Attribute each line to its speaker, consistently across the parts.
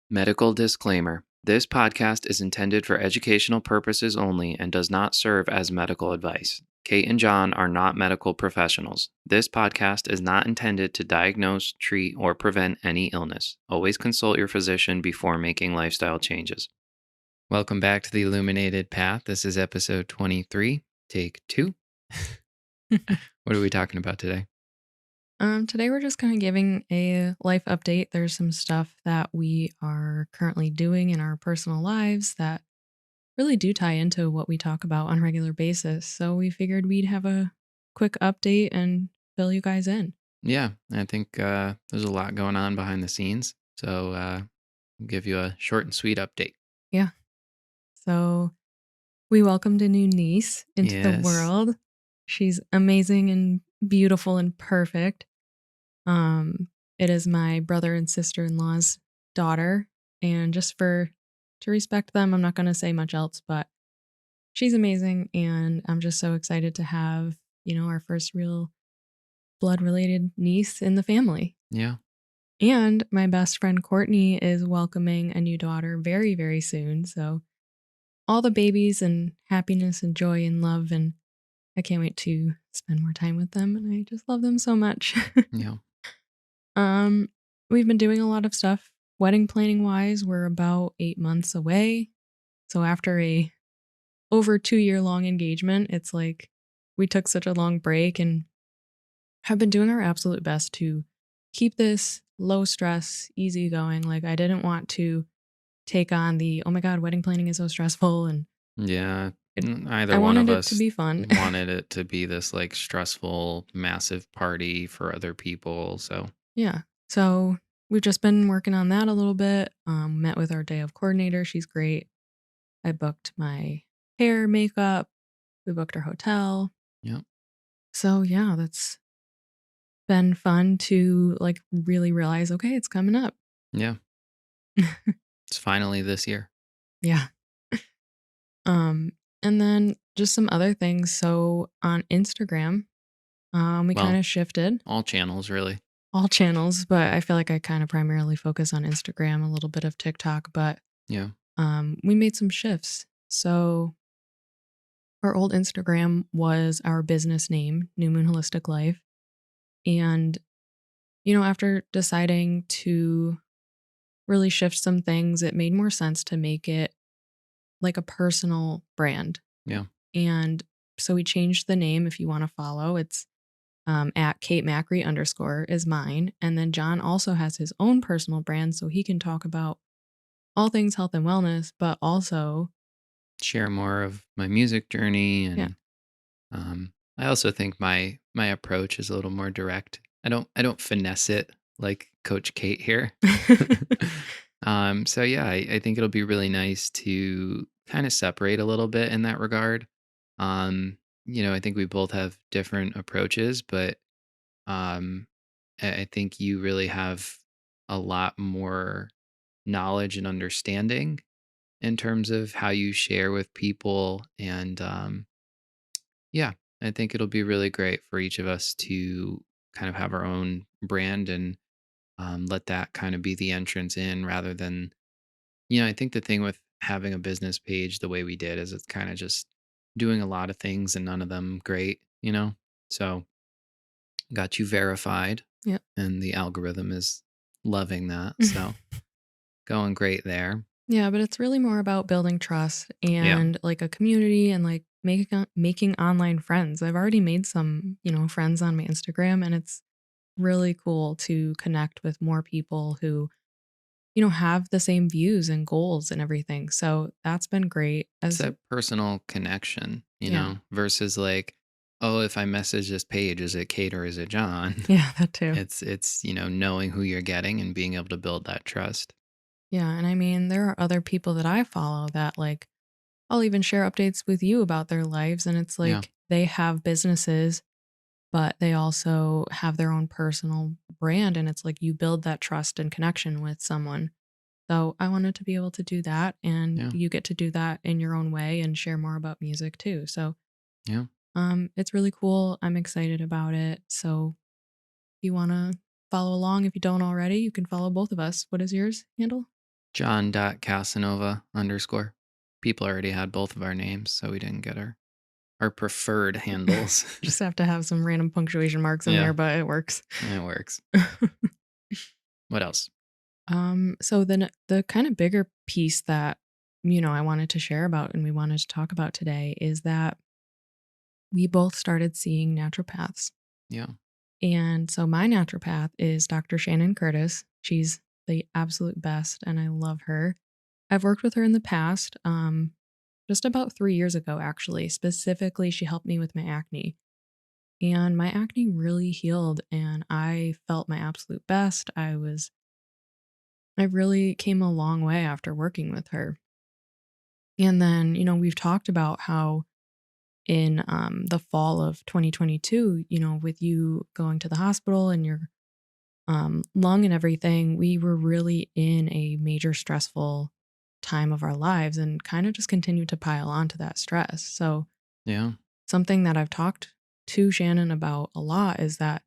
Speaker 1: Medical disclaimer. This podcast is intended for educational purposes only and does not serve as medical advice. Kate and John are not medical professionals. This podcast is not intended to diagnose, treat, or prevent any illness. Always consult your physician before making lifestyle changes. Welcome back to the Illuminated Path. This is episode 23, take 2. What are we talking about today?
Speaker 2: Today we're just kind of giving a life update. There's some stuff that we are currently doing in our personal lives that really do tie into what we talk about on a regular basis. So we figured we'd have a quick update and fill you guys in.
Speaker 1: Yeah, I think there's a lot going on behind the scenes. So I'll give you a short and sweet update.
Speaker 2: Yeah. So we welcomed a new niece into the
Speaker 1: Yes.
Speaker 2: world. She's amazing and beautiful and perfect. It is my brother and sister-in-law's daughter, and just to respect them, I'm not going to say much else, but she's amazing, and I'm just so excited to have, our first real blood-related niece in the family.
Speaker 1: Yeah.
Speaker 2: And my best friend Courtney is welcoming a new daughter very, very soon. So all the babies and happiness and joy and love, and I can't wait to spend more time with them, and I just love them so much.
Speaker 1: Yeah.
Speaker 2: We've been doing a lot of stuff wedding planning wise. We're about 8 months away. So after a over 2-year long engagement, it's like we took such a long break and have been doing our absolute best to keep this low stress, easy going. Like I didn't want to take on the, oh my God, wedding planning is so stressful. And
Speaker 1: Yeah.
Speaker 2: it,
Speaker 1: Either
Speaker 2: I
Speaker 1: one of
Speaker 2: wanted it to
Speaker 1: us
Speaker 2: be fun.
Speaker 1: wanted it to be this like stressful, massive party for other people. So,
Speaker 2: Yeah. So we've just been working on that a little bit. Met with our day of coordinator. She's great. I booked my hair, makeup. We booked our hotel.
Speaker 1: yeah.
Speaker 2: So yeah, that's been fun to like really realize, okay, it's coming up.
Speaker 1: Yeah. It's finally this year.
Speaker 2: Yeah. And then just some other things. So on Instagram, we
Speaker 1: Well,
Speaker 2: kind of shifted
Speaker 1: all channels, really.
Speaker 2: all channels, but I feel like I kind of primarily focus on Instagram, a little bit of TikTok, but
Speaker 1: Yeah.
Speaker 2: we made some shifts. So our old Instagram was our business name, New Moon Holistic Life. And, after deciding to really shift some things, it made more sense to make it like a personal brand.
Speaker 1: Yeah.
Speaker 2: And so we changed the name. If you want to follow, it's at Kate Macri _ is mine. And then John also has his own personal brand. So he can talk about all things health and wellness, but also
Speaker 1: Share more of my music journey.
Speaker 2: yeah.
Speaker 1: And I also think my approach is a little more direct. I don't finesse it like Coach Kate here. So yeah, I think it'll be really nice to kind of separate a little bit in that regard. I think we both have different approaches, but um, I think you really have a lot more knowledge and understanding in terms of how you share with people. And yeah, I think it'll be really great for each of us to kind of have our own brand and let that kind of be the entrance in rather than, I think the thing with having a business page the way we did is it's kind of just doing a lot of things and none of them great. So got you verified
Speaker 2: Yep.
Speaker 1: and the algorithm is loving that. So going great there.
Speaker 2: Yeah, but it's really more about building trust
Speaker 1: Yeah.
Speaker 2: and like a community and like making online friends. I've already made some, friends on my Instagram, and it's really cool to connect with more people who, have the same views and goals and everything. So that's been great.
Speaker 1: It's
Speaker 2: As
Speaker 1: that personal connection,
Speaker 2: yeah.
Speaker 1: versus like, oh, if I message this page, is it Kate or is it John?
Speaker 2: Yeah, that too.
Speaker 1: It's knowing who you're getting and being able to build that trust.
Speaker 2: Yeah, and I mean, there are other people that I follow that like I'll even share updates with you about their lives, and it's
Speaker 1: Yeah.
Speaker 2: like they have businesses but they also have their own personal brand, and it's like you build that trust and connection with someone. So I wanted to be able to do that, and
Speaker 1: Yeah.
Speaker 2: you get to do that in your own way and share more about music too. So
Speaker 1: Yeah.
Speaker 2: it's really cool. I'm excited about it. So if you want to follow along, if you don't already, you can follow both of us. What is yours handle?
Speaker 1: John.Casanova underscore. People already had both of our names, so we didn't get our preferred handles.
Speaker 2: Just have to have some random punctuation marks in there,
Speaker 1: Yeah,
Speaker 2: but it works.
Speaker 1: it works. What else?
Speaker 2: So then the kind of bigger piece that, I wanted to share about and we wanted to talk about today is that we both started seeing naturopaths.
Speaker 1: Yeah,
Speaker 2: And so my naturopath is Dr. Shannon Curtis. She's the absolute best and I love her. I've worked with her in the past, just about 3 years ago, actually. Specifically, she helped me with my acne. And my acne really healed and I felt my absolute best. I really came a long way after working with her. And then, we've talked about how in the fall of 2022, with you going to the hospital and your lung and everything, we were really in a major stressful time of our lives and kind of just continued to pile on to that stress. So,
Speaker 1: yeah.
Speaker 2: something that I've talked to Shannon about a lot is that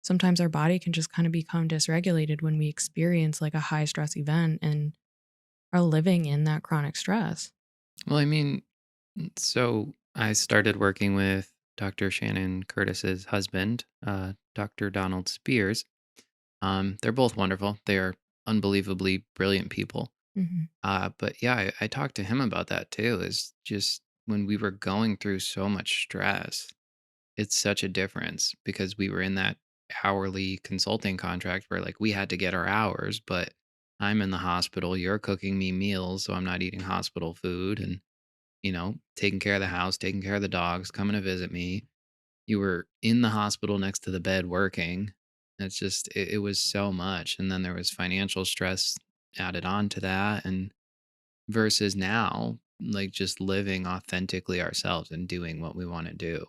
Speaker 2: sometimes our body can just kind of become dysregulated when we experience like a high stress event and are living in that chronic stress.
Speaker 1: Well, I mean, so I started working with Dr. Shannon Curtis's husband, Dr. Donald Spears. They're both wonderful. They are unbelievably brilliant people.
Speaker 2: Mhm.
Speaker 1: But yeah, I talked to him about that too. Is just when we were going through so much stress, it's such a difference because we were in that hourly consulting contract where like we had to get our hours, but I'm in the hospital. You're cooking me meals, so I'm not eating hospital food and taking care of the house, taking care of the dogs, coming to visit me. You were in the hospital next to the bed working. It was so much. And then there was financial stress added on to that. And versus now, like just living authentically ourselves and doing what we want to do.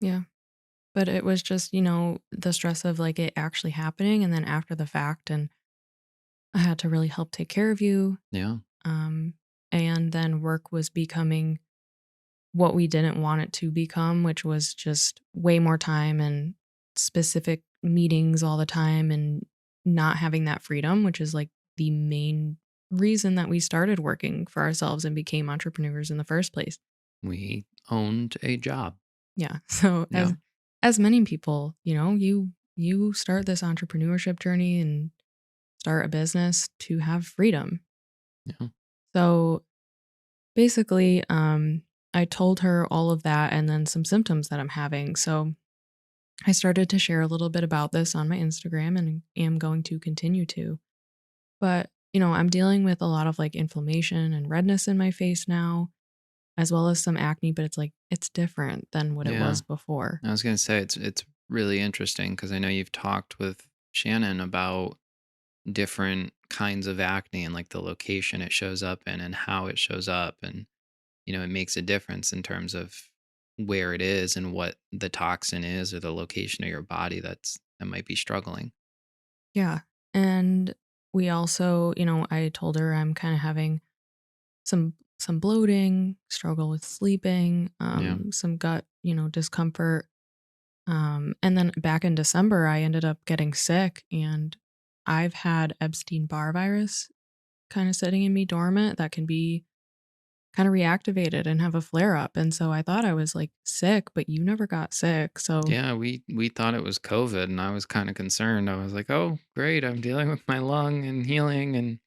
Speaker 2: Yeah. But it was just, the stress of like it actually happening and then after the fact. And I had to really help take care of you.
Speaker 1: Yeah.
Speaker 2: Um, and then work was becoming what we didn't want it to become, which was just way more time and specific meetings all the time and not having that freedom, which is like the main reason that we started working for ourselves and became entrepreneurs in the first place.
Speaker 1: We owned a job.
Speaker 2: Yeah. So
Speaker 1: Yeah.
Speaker 2: as many people, you start this entrepreneurship journey and start a business to have freedom.
Speaker 1: Yeah.
Speaker 2: So basically, I told her all of that and then some symptoms that I'm having. So I started to share a little bit about this on my Instagram and am going to continue to. But, I'm dealing with a lot of like inflammation and redness in my face now, as well as some acne, but it's like it's different than what it
Speaker 1: Yeah.
Speaker 2: was before.
Speaker 1: I was gonna say it's really interesting because I know you've talked with Shannon about different kinds of acne and like the location it shows up in and how it shows up and it makes a difference in terms of where it is and what the toxin is or the location of your body that might be struggling.
Speaker 2: Yeah. And we also, I told her I'm kind of having some bloating, struggle with sleeping,
Speaker 1: Yeah.
Speaker 2: some gut, discomfort. And then back in December, I ended up getting sick and I've had Epstein-Barr virus kind of sitting in me dormant that can be kind of reactivated and have a flare up. And so I thought I was like sick, but you never got sick. So
Speaker 1: Yeah, we thought it was COVID and I was kind of concerned. I was like, "Oh, great, I'm dealing with my lung and healing and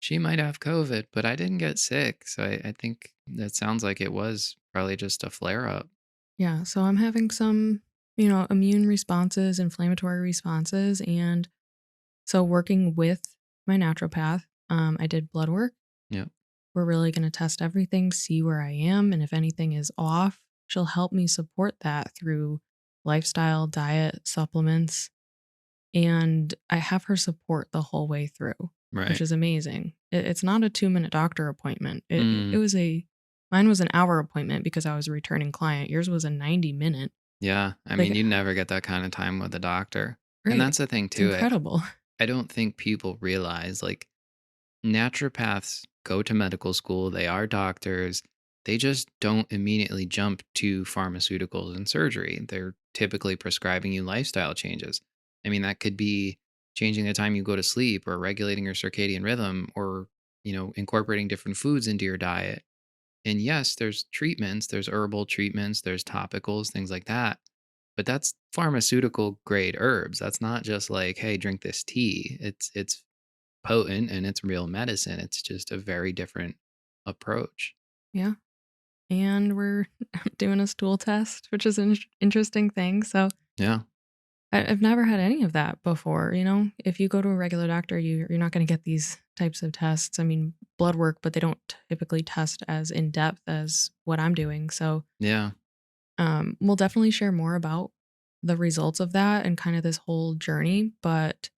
Speaker 1: she might have COVID, but I didn't get sick." So I think that sounds like it was probably just a flare up.
Speaker 2: yeah, so I'm having some, immune responses, inflammatory responses. And so working with my naturopath, I did blood work.
Speaker 1: Yeah.
Speaker 2: We're really going to test everything, see where I am. And if anything is off, she'll help me support that through lifestyle, diet, supplements. And I have her support the whole way through, which
Speaker 1: Right.
Speaker 2: is amazing. It's not a 2-minute doctor appointment. It
Speaker 1: Mm,
Speaker 2: was mine was an hour appointment because I was a returning client. Yours was a 90-minute.
Speaker 1: yeah. I
Speaker 2: Like,
Speaker 1: mean, you never get that kind of time with a doctor. And
Speaker 2: right.
Speaker 1: that's the thing
Speaker 2: It's
Speaker 1: too.
Speaker 2: incredible.
Speaker 1: I don't think people realize like naturopaths go to medical school, they are doctors. They just don't immediately jump to pharmaceuticals and surgery. They're typically prescribing you lifestyle changes. I mean, that could be changing the time you go to sleep or regulating your circadian rhythm or incorporating different foods into your diet. And yes, there's treatments, there's herbal treatments, there's topicals, things like that. But that's pharmaceutical grade herbs. That's not just like, hey, drink this tea. It's potent and it's real medicine. It's just a very different approach.
Speaker 2: Yeah. And we're doing a stool test, which is an interesting thing. So
Speaker 1: Yeah.
Speaker 2: I've never had any of that before. If you go to a regular doctor, you're not going to get these types of tests. I mean, blood work, but they don't typically test as in depth as what I'm doing. So
Speaker 1: Yeah.
Speaker 2: we'll definitely share more about the results of that and kind of this whole journey. But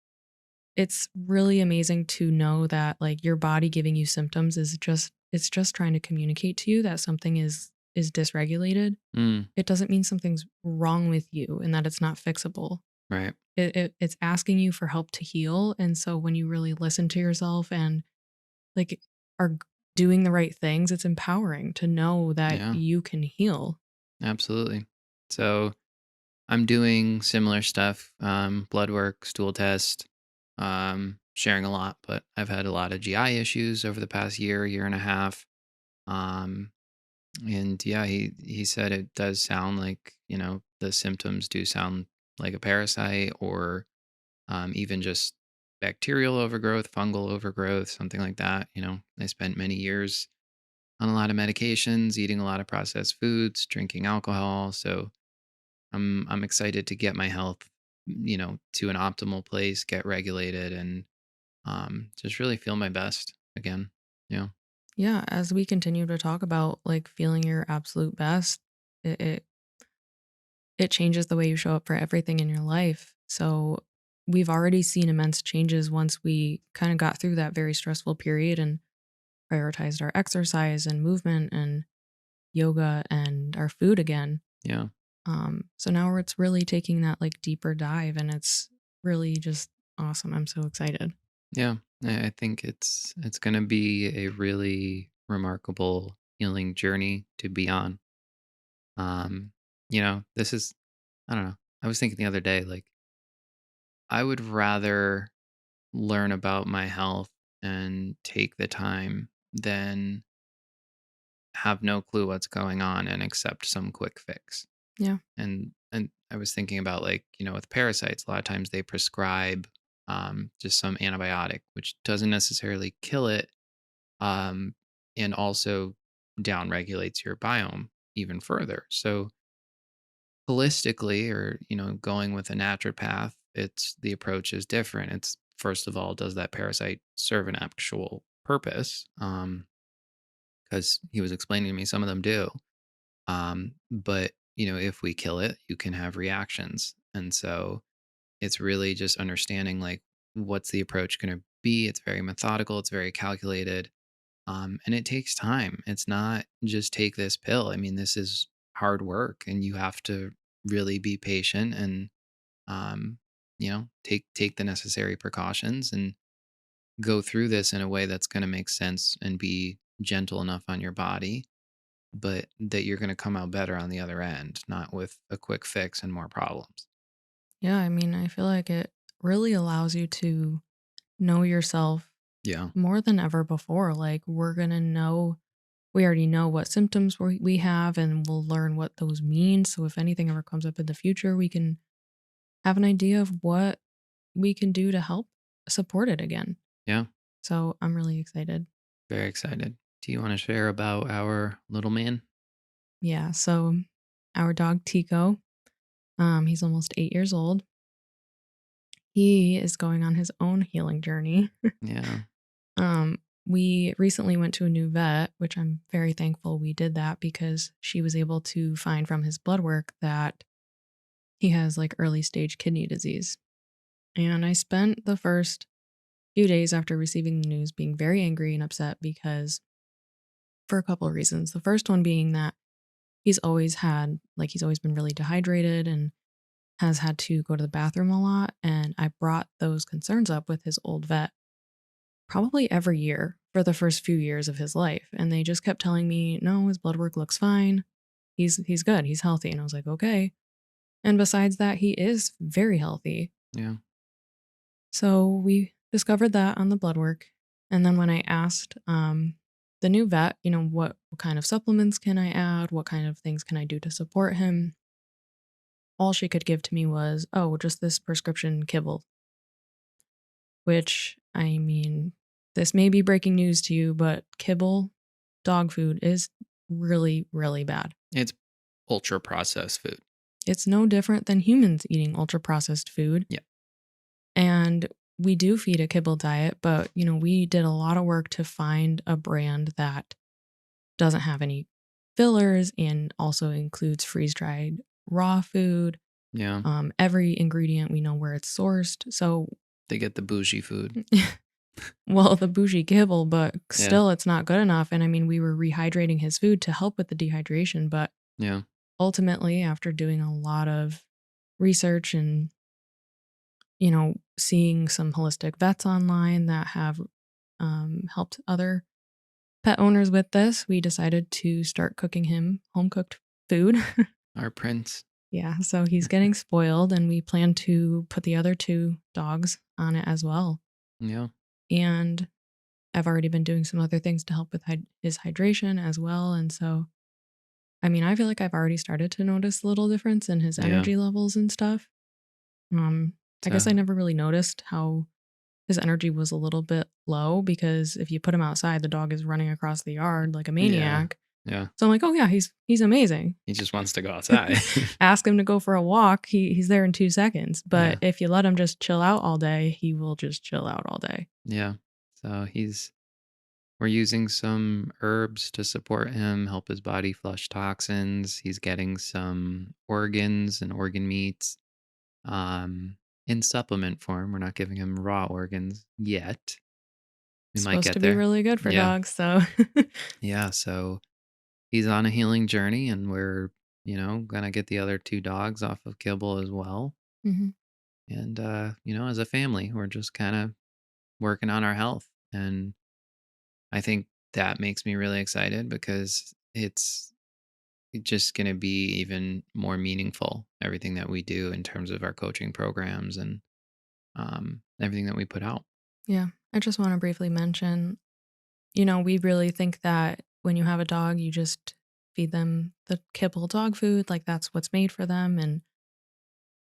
Speaker 2: it's really amazing to know that like your body giving you symptoms is just it's just trying to communicate to you that something is dysregulated.
Speaker 1: Mm,
Speaker 2: It doesn't mean something's wrong with you and that it's not fixable.
Speaker 1: right.
Speaker 2: It's asking you for help to heal, and so when you really listen to yourself and, like, are doing the right things, it's empowering to know that
Speaker 1: Yeah.
Speaker 2: you can heal.
Speaker 1: Absolutely. So I'm doing similar stuff, blood work, stool test, sharing a lot, but I've had a lot of GI issues over the past year and a half. Um, and yeah, he said it does sound like, the symptoms do sound like a parasite or even just bacterial overgrowth, fungal overgrowth, something like that. I spent many years on a lot of medications, eating a lot of processed foods, drinking alcohol. So I'm excited to get my health, to an optimal place, get regulated, and just really feel my best again. Yeah,
Speaker 2: Yeah, as we continue to talk about, like, feeling your absolute best, it it changes the way you show up for everything in your life. So, we've already seen immense changes once we kinda got through that very stressful period and prioritized our exercise and movement and yoga and our food again.
Speaker 1: yeah,
Speaker 2: So now it's really taking that like deeper dive and it's really just awesome. I'm so excited.
Speaker 1: yeah. I think it's gonna be a really remarkable healing journey to be on. Um, this is I don't know. I was thinking the other day, like I would rather learn about my health and take the time than have no clue what's going on and accept some quick fix.
Speaker 2: Yeah.
Speaker 1: And I was thinking about like, with parasites, a lot of times they prescribe just some antibiotic, which doesn't necessarily kill it, um, and also down regulates your biome even further. So holistically, or going with a naturopath, it's the approach is different. It's first of all, does that parasite serve an actual purpose? Because he was explaining to me some of them do. But if we kill it, you can have reactions. And so it's really just understanding like what's the approach going to be. It's very methodical, it's very calculated. And it takes time. It's not just take this pill. I mean, this is hard work and you have to really be patient and take the necessary precautions and go through this in a way that's going to make sense and be gentle enough on your body, but that you're going to come out better on the other end, not with a quick fix and more problems.
Speaker 2: Yeah. I mean, I feel like it really allows you to know yourself
Speaker 1: Yeah.
Speaker 2: more than ever before. Like, we already know what symptoms we have and we'll learn what those mean. So if anything ever comes up in the future, we can have an idea of what we can do to help support it again.
Speaker 1: Yeah.
Speaker 2: So I'm really excited.
Speaker 1: Very excited. Do you want to share about our little man?
Speaker 2: Yeah. So our dog Tico, he's almost 8 years old. He is going on his own healing journey.
Speaker 1: Yeah.
Speaker 2: We recently went to a new vet, which I'm very thankful we did that because she was able to find from his blood work that he has like early stage kidney disease. And I spent the first few days after receiving the news being very angry and upset because for a couple of reasons. The first one being that he's always been really dehydrated and has had to go to the bathroom a lot. And I brought those concerns up with his old vet probably every year for the first few years of his life. And they just kept telling me, no, his blood work looks fine. He's good. He's healthy. And I was like, okay. And besides that, he is very healthy.
Speaker 1: Yeah.
Speaker 2: So we discovered that on the blood work. And then when I asked the new vet, what kind of supplements can I add? What kind of things can I do to support him? All she could give to me was, oh, just this prescription kibble, which I mean, this may be breaking news to you, but kibble, dog food, is really, really bad.
Speaker 1: It's ultra processed food.
Speaker 2: It's no different than humans eating ultra processed food.
Speaker 1: Yeah.
Speaker 2: And we do feed a kibble diet, but we did a lot of work to find a brand that doesn't have any fillers and also includes freeze dried raw food.
Speaker 1: Yeah.
Speaker 2: Every ingredient we know where it's sourced. So,
Speaker 1: They get the bougie food.
Speaker 2: well, the bougie kibble, but
Speaker 1: Yeah.
Speaker 2: still it's not good enough. And I mean, we were rehydrating his food to help with the dehydration, but
Speaker 1: Yeah.
Speaker 2: ultimately, after doing a lot of research and seeing some holistic vets online that have helped other pet owners with this, we decided to start cooking him home cooked food.
Speaker 1: Our prince.
Speaker 2: Yeah, so he's getting spoiled, and we plan to put the other two dogs on it as well.
Speaker 1: Yeah.
Speaker 2: And I've already been doing some other things to help with his hydration as well. And so, I mean, I feel like I've already started to notice a little difference in his
Speaker 1: Yeah.
Speaker 2: energy levels and stuff. Um, I guess I
Speaker 1: So,
Speaker 2: never really noticed how his energy was a little bit low because if you put him outside, the dog is running across the yard like a
Speaker 1: yeah.
Speaker 2: maniac.
Speaker 1: Yeah.
Speaker 2: So I'm like, oh yeah, he's amazing.
Speaker 1: He just wants to go outside.
Speaker 2: Ask him to go for a walk, he's there in 2 seconds. But
Speaker 1: Yeah.
Speaker 2: if you let him just chill out all day, he will just chill out all day.
Speaker 1: Yeah. So we're using some herbs to support him, help his body flush toxins. He's getting some organs and organ meats in supplement form. We're not giving him raw organs yet. We
Speaker 2: It's
Speaker 1: might
Speaker 2: supposed
Speaker 1: get
Speaker 2: to be
Speaker 1: there.
Speaker 2: really good for
Speaker 1: Yeah.
Speaker 2: dogs, so
Speaker 1: Yeah. So he's on a healing journey, and we're, going to get the other two dogs off of kibble as well.
Speaker 2: Mhm.
Speaker 1: And, as a family, we're just kind of working on our health. And I think that makes me really excited because it's just going to be even more meaningful, everything that we do in terms of our coaching programs and everything that we put out.
Speaker 2: Yeah. I just wanna briefly mention, we really think that when you have a dog, you just feed them the kibble dog food, like, that's what's made for them, and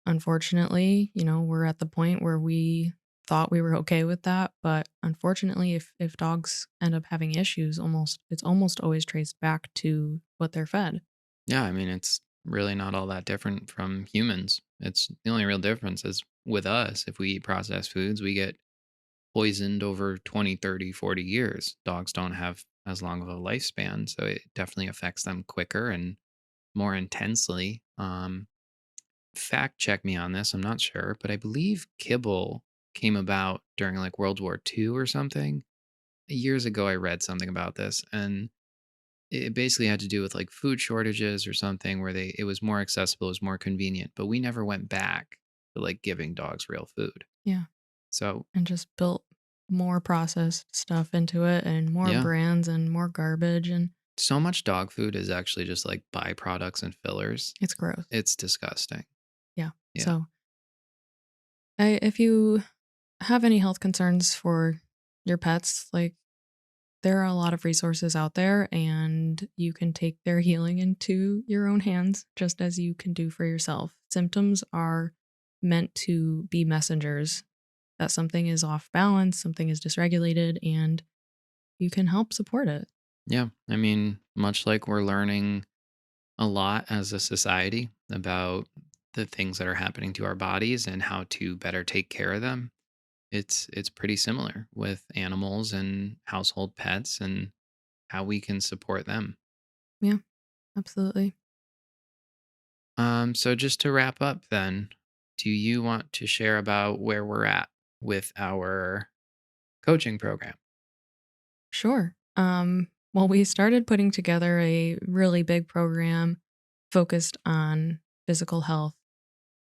Speaker 2: unfortunately, we're at the point where we thought we were okay with that, but unfortunately, if dogs end up having issues, it's almost always traced back to what they're fed.
Speaker 1: Yeah, I mean, it's really not all that different from humans. It's the only real difference is with us, if we eat processed foods, we get poisoned over 20, 30, 40 years. Dogs don't have as long of a lifespan, so it definitely affects them quicker and more intensely. Fact check me on this, I'm not sure, but I believe kibble came about during like World War II or something. Years ago, I read something about this, and it basically had to do with like food shortages or something where it was more accessible, it was more convenient, but we never went back to like giving dogs real food.
Speaker 2: Yeah,
Speaker 1: So,
Speaker 2: and just built more processed stuff into it and more
Speaker 1: yeah,
Speaker 2: brands and more garbage, and
Speaker 1: so much dog food is actually just like byproducts and fillers.
Speaker 2: it's gross.
Speaker 1: It's disgusting.
Speaker 2: Yeah.
Speaker 1: Yeah.
Speaker 2: So, if you have any health concerns for your pets, like, there are a lot of resources out there, and you can take their healing into your own hands just as you can do for yourself. Symptoms are meant to be messengers that something is off balance, something is dysregulated, and you can help support it.
Speaker 1: Yeah. I mean, much like we're learning a lot as a society about the things that are happening to our bodies and how to better take care of them. It's pretty similar with animals and household pets and how we can support them.
Speaker 2: Yeah, absolutely.
Speaker 1: So just to wrap up then, do you want to share about where we're at with our coaching program?
Speaker 2: Sure. Well, we started putting together a really big program focused on physical health,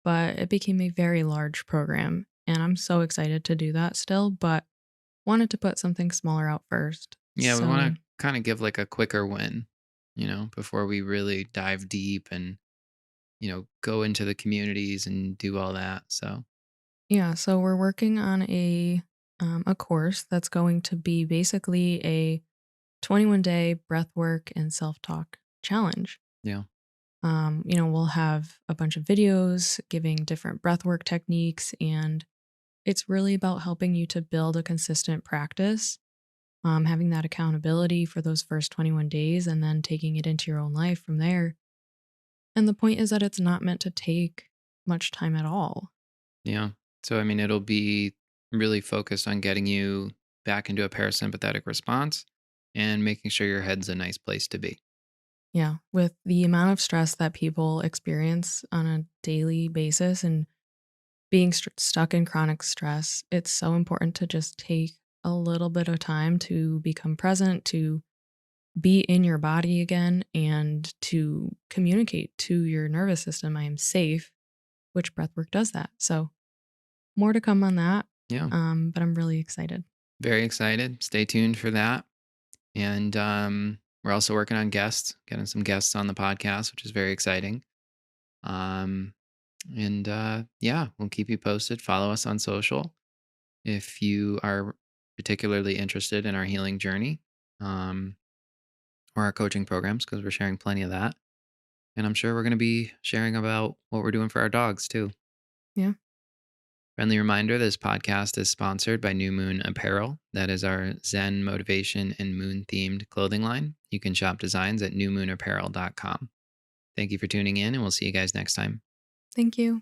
Speaker 2: but it became a very large program. And I'm so excited to do that still, but wanted to put something smaller out first.
Speaker 1: Yeah, we
Speaker 2: So,
Speaker 1: want to kind of give like a quicker win, before we really dive deep and, go into the communities and do all that. So,
Speaker 2: yeah, so we're working on a a course that's going to be basically a 21-day breath work and self-talk challenge.
Speaker 1: Yeah.
Speaker 2: We'll have a bunch of videos giving different breathwork techniques, and it's really about helping you to build a consistent practice, having that accountability for those first 21 days, and then taking it into your own life from there. And the point is that it's not meant to take much time at all.
Speaker 1: Yeah. So, I mean, it'll be really focused on getting you back into a parasympathetic response and making sure your head's a nice place to be.
Speaker 2: Yeah, with the amount of stress that people experience on a daily basis and being stuck in chronic stress, it's so important to just take a little bit of time to become present, to be in your body again, and to communicate to your nervous system, I am safe, which breathwork does that. So, more to come on that,
Speaker 1: Yeah.
Speaker 2: but I'm really excited.
Speaker 1: Very excited. Stay tuned for that. And we're also working on guests, getting some guests on the podcast, which is very exciting. Um, and yeah, we'll keep you posted. Follow us on social if you are particularly interested in our healing journey, um, or our coaching programs, because we're sharing plenty of that. And I'm sure we're going to be sharing about what we're doing for our dogs too.
Speaker 2: Yeah.
Speaker 1: Friendly reminder, this podcast is sponsored by New Moon Apparel. That is our Zen motivation and moon themed clothing line. You can shop designs at newmoonapparel.com. Thank you for tuning in, and we'll see you guys next time.
Speaker 2: Thank you.